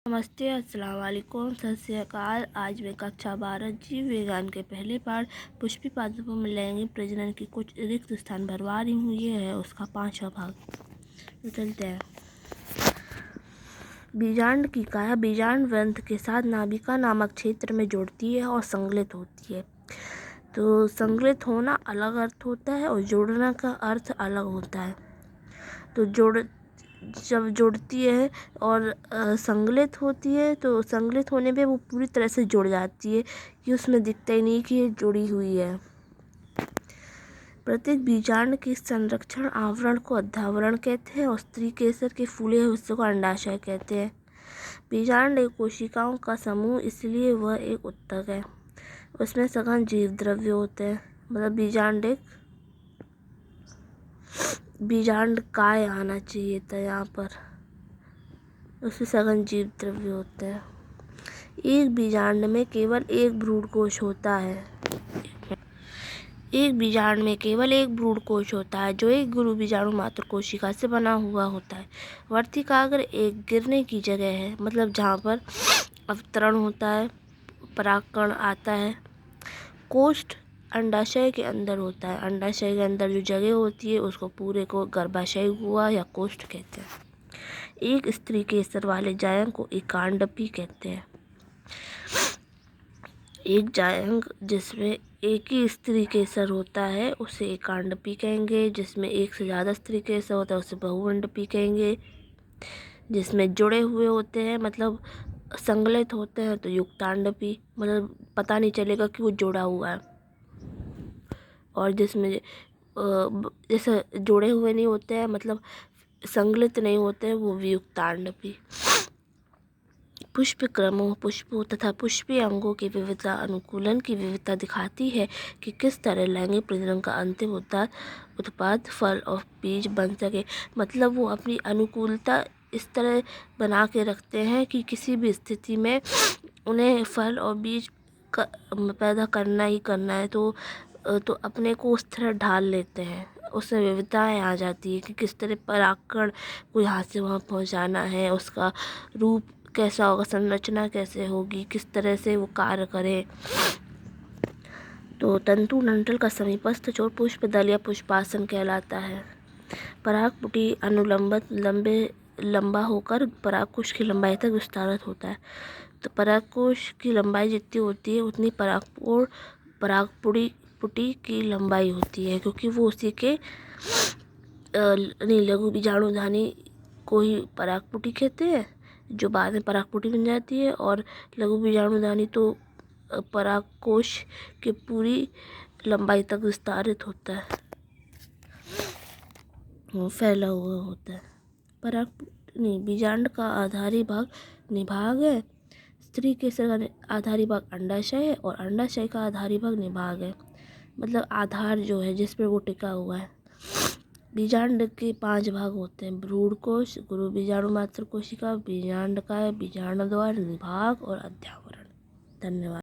नमस्ते, अस्सलाम वालेकुम, सत श्री अकाल। आज मैं कक्षा 12 जीव विज्ञान के पहले पाठ पुष्पी पादपों में लैंगिक प्रजनन की कुछ रिक्त स्थान भरवा रही हूँ। ये है उसका 5वां भाग। तो चलते हैं। बीजांड की काया बीजांड ग्रंथ के साथ नाभिका नामक क्षेत्र में जुड़ती है और संकलित होती है। तो संकलित होना अलग अर्थ होता है और जोड़ना का अर्थ अलग होता है। तो जब जुड़ती है और संकलित होती है तो संकलित होने पे वो पूरी तरह से जुड़ जाती है कि उसमें दिखता ही नहीं कि ये जुड़ी हुई है। प्रत्येक बीजांड के संरक्षण आवरण को अध्यावरण कहते हैं और स्त्री केसर के फूले हुए हिस्से को अंडाशय कहते हैं। बीजांड एक कोशिकाओं का समूह, इसलिए वह एक उत्तक है। उसमें सघन जीव द्रव्य होते हैं। मतलब बीजांड काय आना चाहिए था यहाँ पर। उसमें सघन जीव द्रव्य होते हैं। एक बीजांड में केवल एक भ्रूणकोश होता है। एक बीजांड में केवल एक भ्रूणकोश होता है जो एक गुरु बीजाणु मात्र कोशिका से बना हुआ होता है। वर्तिकाग्र एक गिरने की जगह है, मतलब जहाँ पर अवतरण होता है, परागकण आता है। कोष्ठ अंडाशय के अंदर होता है। अंडाशय के अंदर जो जगह होती है उसको पूरे को गर्भाशय गुहा या कोष्ठ कहते हैं। एक स्त्री केसर वाले जायंग को एकांडपी कहते हैं। एक जायंग जिसमें एक ही स्त्री केसर होता है उसे एकांडपी कहेंगे। जिसमें एक से ज़्यादा स्त्री केसर होता है उसे बहुअंडपी कहेंगे। जिसमें जुड़े हुए होते हैं, मतलब संकलित होते हैं, तो युक्तांडपी, मतलब पता नहीं चलेगा कि वो जुड़ा हुआ है। और जिसमें जैसे जुड़े हुए नहीं होते हैं, मतलब संकलित नहीं होते हैं, वो वियुक्तांडपी। पुष्प क्रमों, पुष्पों तथा पुष्पीय अंगों की विविधता अनुकूलन की विविधता दिखाती है कि किस तरह लैंगिक प्रजनन का अंतिम उत्पाद फल और बीज बन सके। मतलब वो अपनी अनुकूलता इस तरह बना के रखते हैं कि किसी भी स्थिति में उन्हें फल और बीज पैदा करना ही करना है। तो अपने को उस तरह ढाल लेते हैं। उसमें विविधताएँ आ जाती है कि किस तरह परागकण को यहाँ से वहाँ पहुँचाना है, उसका रूप कैसा होगा, संरचना कैसे होगी, किस तरह से वो कार्य करे। तो तंतुमंडल का समीपस्थ छोर पुष्पदल या पुष्पासन कहलाता है। परागपुटी अनुलंबत लंबा होकर परागकोश की लंबाई तक विस्तारित होता है। तो परागकोश की लंबाई जितनी होती है उतनी परागपुटी की लंबाई होती है, क्योंकि वो उसी के लघु बीजाणुधानी को ही परागपुटी कहते हैं, जो बाद में परागपुटी बन जाती है। और लघु बीजाणुधानी तो परागकोश के पूरी लंबाई तक विस्तारित होता है, फैला हुआ होता है। बीजांड का आधारी भाग निभाग है। स्त्री केसर का आधारी भाग अंडाशय है और अंडाशय का आधारी भाग निभाग है, मतलब आधार जो है जिस पर वो टिका हुआ है। बीजांड के 5 भाग होते हैं: भ्रूणकोश, गुरु बीजाणु मात्र कोशिका, बीजांडकाय, बीजांडद्वार, निभाग और अध्यावरण। धन्यवाद।